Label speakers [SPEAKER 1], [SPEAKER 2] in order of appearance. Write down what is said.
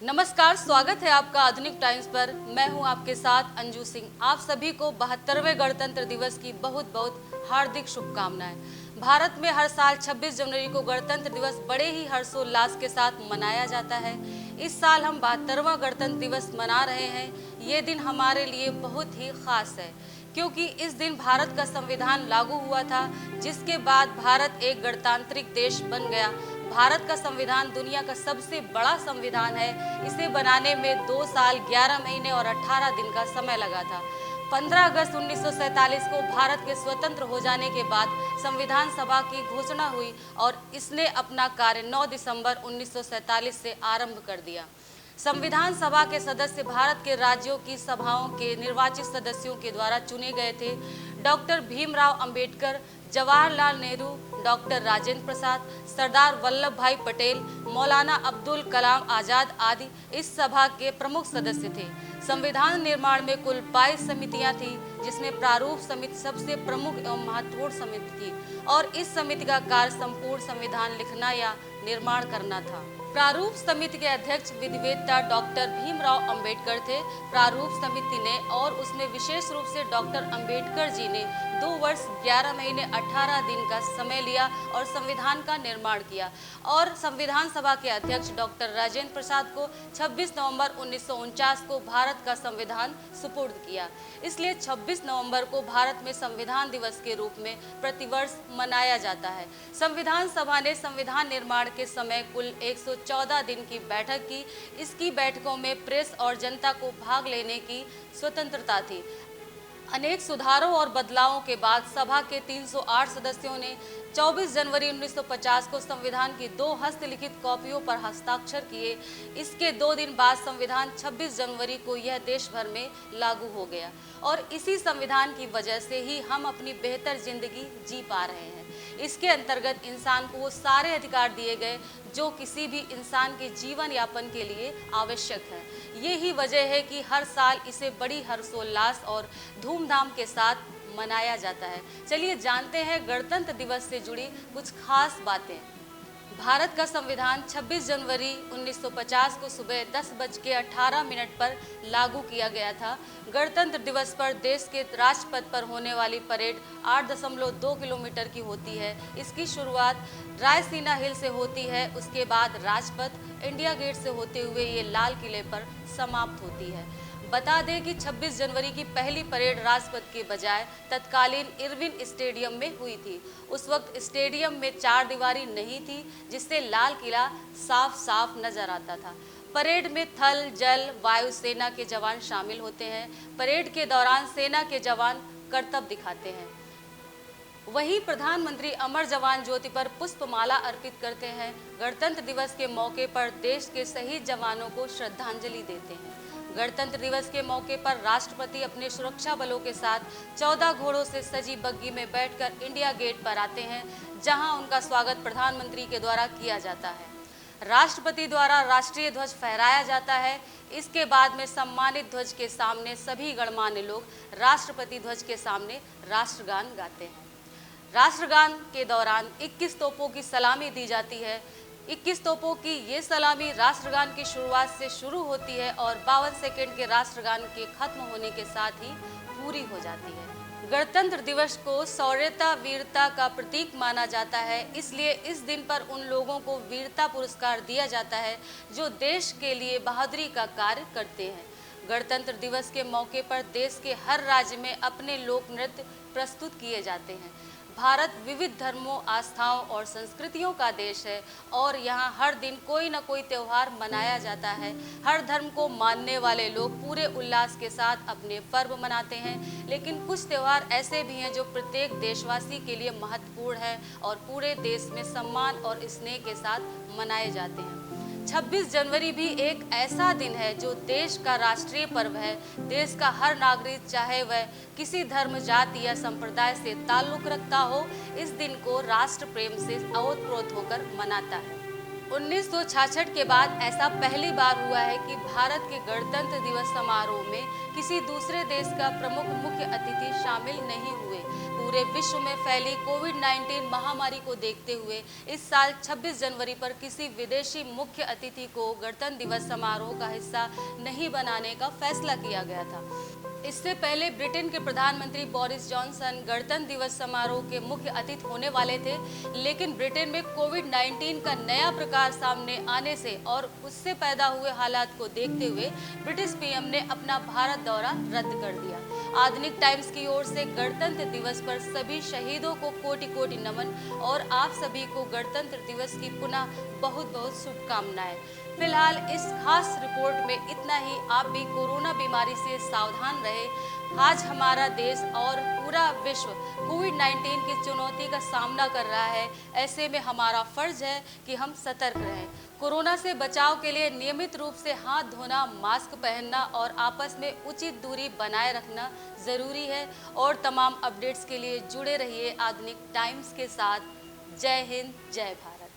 [SPEAKER 1] नमस्कार, स्वागत है आपका आधुनिक टाइम्स पर। मैं हूं आपके साथ अंजू सिंह। आप सभी को 72वें गणतंत्र दिवस की बहुत बहुत हार्दिक शुभकामनाएं। भारत में हर साल 26 जनवरी को गणतंत्र दिवस बड़े ही हर्षोल्लास के साथ मनाया जाता है। इस साल हम 72वां गणतंत्र दिवस मना रहे हैं। ये दिन हमारे लिए बहुत ही खास है क्योंकि इस दिन भारत का संविधान लागू हुआ था, जिसके बाद भारत एक गणतांत्रिक देश बन गया। भारत का संविधान दुनिया का सबसे बड़ा संविधान है। इसे बनाने में 2 साल 11 महीने और 18 दिन का समय लगा था। 15 अगस्त 1947 को भारत के स्वतंत्र हो जाने के बाद संविधान सभा की घोषणा हुई और इसने अपना कार्य 9 दिसंबर 1947 से आरंभ कर दिया। संविधान सभा के सदस्य भारत के राज्यों की सभाओं के निर्वाचित सदस्यों के द्वारा चुने गए थे। डॉक्टर भीमराव अंबेडकर, जवाहरलाल नेहरू, डॉक्टर राजेंद्र प्रसाद, सरदार वल्लभ भाई पटेल, मौलाना अब्दुल कलाम आजाद आदि इस सभा के प्रमुख सदस्य थे। संविधान निर्माण में कुल 22 समितियां थी, जिसमें प्रारूप समिति सबसे प्रमुख एवं महत्वपूर्ण समिति थी और इस समिति का कार्य संपूर्ण संविधान लिखना या निर्माण करना था। प्रारूप समिति के अध्यक्ष विधिवेत्ता डॉक्टर भीमराव अंबेडकर थे। प्रारूप समिति ने और उसमें विशेष रूप से डॉक्टर अंबेडकर जी ने 2 वर्ष 11 महीने 18 दिन का समय लिया और संविधान का निर्माण किया और संविधान सभा के अध्यक्ष डॉक्टर राजेंद्र प्रसाद को 26 नवंबर 1949 को भारत का संविधान सुपुर्द किया। इसलिए 26 नवंबर को भारत में संविधान दिवस के रूप में प्रतिवर्ष मनाया जाता है। संविधान सभा ने संविधान निर्माण के समय कुल 114 दिन की बैठक की। इसकी बैठकों में प्रेस और जनता को भाग लेने की स्वतंत्रता थी। अनेक सुधारों और बदलावों के बाद सभा के 308 सदस्यों ने 24 जनवरी 1950 को संविधान की 2 हस्तलिखित कॉपियों पर हस्ताक्षर किए। इसके 2 दिन बाद संविधान 26 जनवरी को यह देश भर में लागू हो गया और इसी संविधान की वजह से ही हम अपनी बेहतर जिंदगी जी पा रहे हैं। इसके अंतर्गत इंसान को वो सारे अधिकार दिए गए जो किसी भी इंसान के जीवन यापन के लिए आवश्यक है। यही वजह है कि हर साल इसे बड़ी हर्षोल्लास और धूमधाम के साथ मनाया जाता है। चलिए जानते हैं गणतंत्र दिवस से जुड़ी कुछ खास बातें। भारत का संविधान 26 जनवरी 1950 को सुबह 10:18 पर लागू किया गया था। गणतंत्र दिवस पर देश के राजपथ पर होने वाली परेड 8.2 किलोमीटर की होती है। इसकी शुरुआत रायसीना हिल से होती है, उसके बाद राजपथ, इंडिया गेट से होते हुए ये लाल किले पर समाप्त होती है। बता दें कि 26 जनवरी की पहली परेड राजपथ के बजाय तत्कालीन इरविन स्टेडियम में हुई थी। उस वक्त स्टेडियम में 4 दीवारी नहीं थी, जिससे लाल किला साफ साफ नजर आता था। परेड में थल, जल, वायु सेना के जवान शामिल होते हैं। परेड के दौरान सेना के जवान करतब दिखाते हैं। वहीं प्रधानमंत्री अमर जवान ज्योति पर पुष्पमाला अर्पित करते हैं। गणतंत्र दिवस के मौके पर देश के शहीद जवानों को श्रद्धांजलि देते हैं। गणतंत्र दिवस के मौके पर राष्ट्रपति अपने सुरक्षा बलों के साथ 14 घोड़ों से सजी बग्गी में बैठकर इंडिया गेट पर आते हैं, जहां उनका स्वागत प्रधानमंत्री के द्वारा किया जाता है। राष्ट्रपति द्वारा राष्ट्रीय ध्वज फहराया जाता है। इसके बाद में सम्मानित ध्वज के सामने सभी गणमान्य लोग राष्ट्रपति ध्वज के सामने राष्ट्रगान गाते हैं। राष्ट्रगान के दौरान 21 तोपों की सलामी दी जाती है। 21 तोपों की ये सलामी राष्ट्रगान की शुरुआत से शुरू होती है और 52 सेकंड के राष्ट्रगान के खत्म होने के साथ ही पूरी हो जाती है। गणतंत्र दिवस को शौर्यता, वीरता का प्रतीक माना जाता है। इसलिए इस दिन पर उन लोगों को वीरता पुरस्कार दिया जाता है जो देश के लिए बहादुरी का कार्य करते हैं। गणतंत्र दिवस के मौके पर देश के हर राज्य में अपने लोक नृत्य प्रस्तुत किए जाते हैं। भारत विविध धर्मों, आस्थाओं और संस्कृतियों का देश है और यहाँ हर दिन कोई न कोई त्यौहार मनाया जाता है। हर धर्म को मानने वाले लोग पूरे उल्लास के साथ अपने पर्व मनाते हैं, लेकिन कुछ त्यौहार ऐसे भी हैं जो प्रत्येक देशवासी के लिए महत्वपूर्ण है और पूरे देश में सम्मान और स्नेह के साथ मनाए जाते हैं। 26 जनवरी भी एक ऐसा दिन है जो देश का राष्ट्रीय पर्व है। देश का हर नागरिक, चाहे वह किसी धर्म, जाति या संप्रदाय से ताल्लुक रखता हो, इस दिन को राष्ट्र प्रेम से ओतप्रोत होकर मनाता है। 1966 के बाद ऐसा पहली बार हुआ है कि भारत के गणतंत्र दिवस समारोह में किसी दूसरे देश का प्रमुख मुख्य अतिथि शामिल नहीं हुए। पूरे विश्व में फैली कोविड-19 महामारी को देखते हुए इस साल 26 जनवरी पर किसी विदेशी मुख्य अतिथि को गणतंत्र दिवस समारोह का हिस्सा नहीं बनाने का फैसला किया गया था। इससे पहले ब्रिटेन के प्रधानमंत्री बोरिस जॉनसन गणतंत्र दिवस समारोह के मुख्य अतिथि होने वाले थे, लेकिन ब्रिटेन में कोविड-19 का नया प्रकार सामने आने से और उससे पैदा हुए हालात को देखते हुए ब्रिटिश पीएम ने अपना भारत दौरा रद्द कर दिया। आधुनिक टाइम्स की ओर से गणतंत्र दिवस पर सभी शहीदों को कोटि कोटि नमन और आप सभी को गणतंत्र दिवस की पुनः बहुत बहुत शुभकामनाएं। फिलहाल इस खास रिपोर्ट में इतना ही। आप भी कोरोना बीमारी से सावधान रहे। आज हमारा देश और पूरा विश्व कोविड-19 की चुनौती का सामना कर रहा है। ऐसे में हमारा फर्ज है कि हम सतर्क रहें। कोरोना से बचाव के लिए नियमित रूप से हाथ धोना, मास्क पहनना और आपस में उचित दूरी बनाए रखना जरूरी है। और तमाम अपडेट्स के लिए जुड़े रहिए आधुनिक टाइम्स के साथ। जय हिंद, जय भारत।